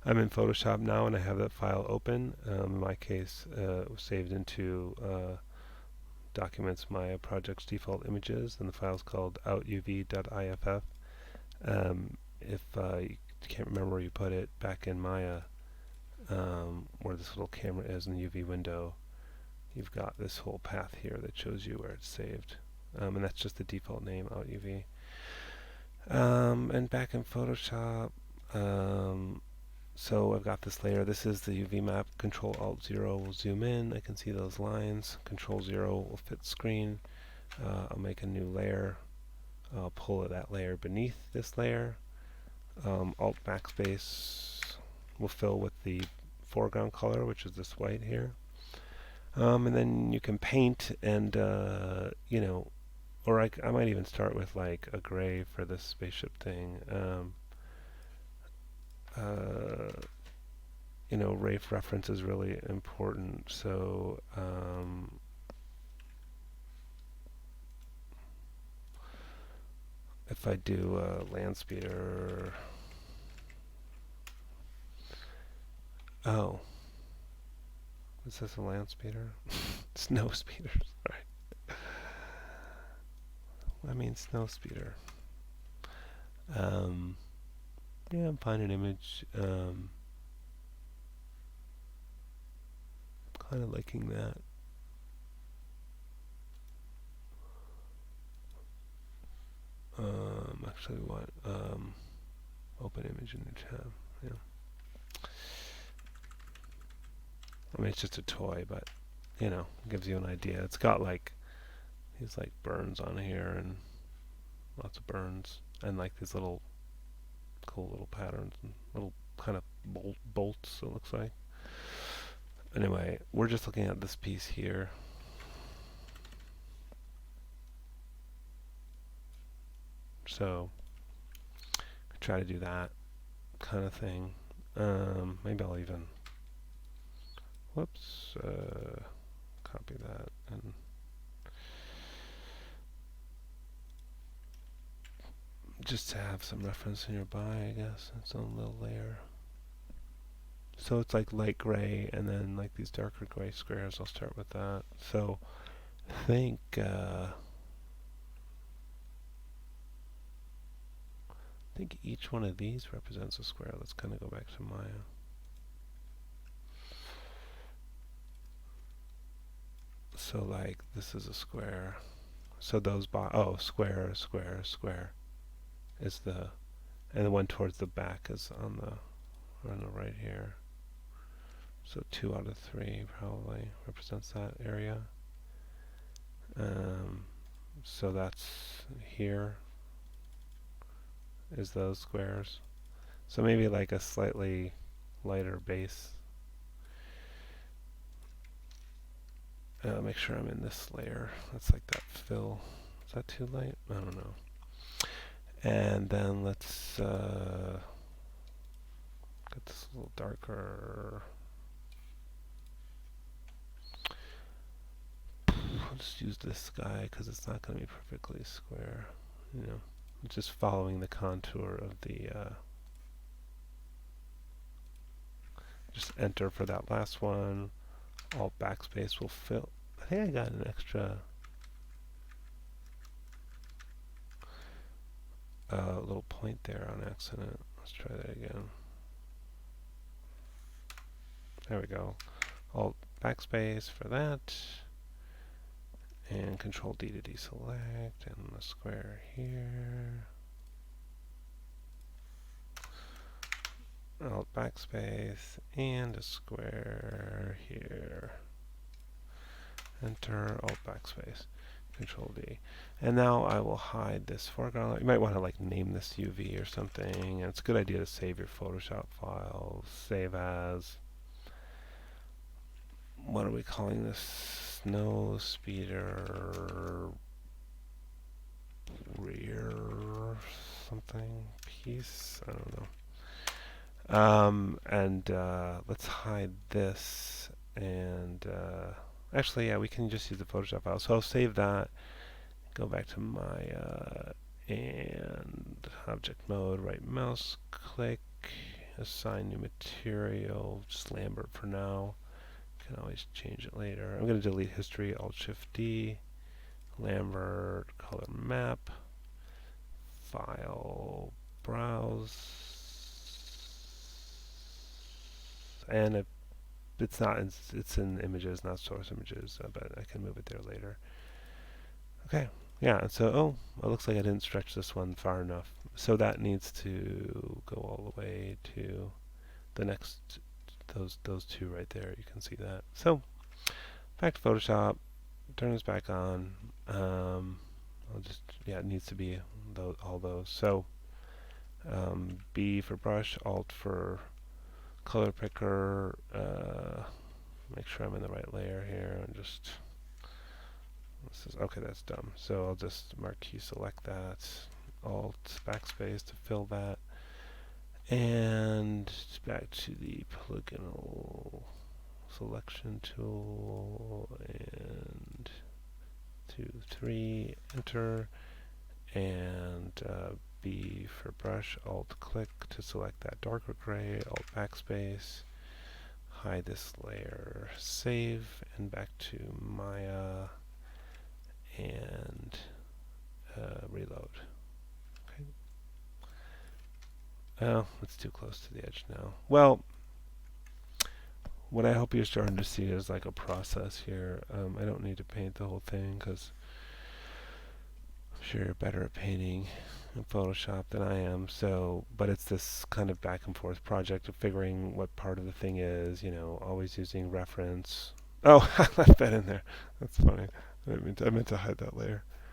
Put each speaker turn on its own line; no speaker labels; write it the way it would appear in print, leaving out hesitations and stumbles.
I'm in Photoshop now and I have that file open. In my case, it was saved into documents my project's default images, and the file's called outuv.iff. If you can't remember where you put it, back in Maya, where this little camera is in the UV window, you've got this whole path here that shows you where it's saved. And that's just the default name, outuv. And back in Photoshop, so I've got this layer. This is the UV map. Control Alt 0 will zoom in. I can see those lines. Control 0 will fit screen. I'll make a new layer. I'll pull that layer beneath this layer. Alt backspace will fill with the foreground color, which is this white here. And then you can paint and, or I might even start with like a gray for this spaceship thing. Rafe reference is really important. So if I do a land speeder, oh, is this a land speeder? Snow speeder, sorry. I mean snow speeder. Yeah, I'm finding an image. Kind of liking that. Actually, what? Open image in the tab. Yeah. I mean, it's just a toy, but it gives you an idea. It's got like these like burns on here and lots of burns and like these little cool little patterns and little kind of bolts. It looks like. Anyway, we're just looking at this piece here. So try to do that kind of thing. Maybe I'll even copy that and just to have some reference nearby, I guess. Its own little layer. So it's like light gray and then like these darker gray squares. I'll start with that. So I think each one of these represents a square. Let's kind of go back to Maya. So like this is a square. So those square, square, square is and the one towards the back is on the right here. So 2 out of 3 probably represents that area. So that's here is those squares. So maybe like a slightly lighter base. Make sure I'm in this layer. That's like that fill. Is that too light? I don't know. And then let's get this a little darker. I'll just use this guy because it's not going to be perfectly square. Just following the contour of the just enter for that last one. Alt backspace will fill. I think I got an extra little point there on accident. Let's try that again. There we go. Alt backspace for that. And Control D to deselect, and the square here. Alt backspace, and a square here. Enter, Alt backspace, Control D. And now I will hide this foreground. You might want to like name this UV or something. And it's a good idea to save your Photoshop files. Save as. What are we calling this? Snowspeeder rear something piece. I don't know. Let's hide this. And actually, yeah, we can just use the Photoshop file. So I'll save that. Go back to Maya and object mode. Right mouse click. assign new material, just Lambert for now. Can always change it later. I'm going to delete history, Alt-Shift-D, Lambert, color map, file, browse, and it's not, it's in images, not source images, but I can move it there later. Okay, yeah, so, it looks like I didn't stretch this one far enough. So that needs to go all the way to the next, those two right there, you can see that. So, back to Photoshop, turn this back on. I'll just, yeah, it needs to be all those. So, B for brush, Alt for color picker, make sure I'm in the right layer here, and just, okay, that's dumb. So I'll just marquee select that, Alt backspace to fill that, and back to the polygonal selection tool, and 2, 3, enter, and B for brush, Alt click to select that darker gray, Alt backspace, hide this layer, save, and back to Maya, and reload. Okay. Oh, it's too close to the edge now. Well, what I hope you're starting to see is like a process here. I don't need to paint the whole thing because I'm sure you're better at painting in Photoshop than I am. So, but it's this kind of back and forth project of figuring what part of the thing is, always using reference. Oh, I left that in there. That's funny. I meant to hide that layer.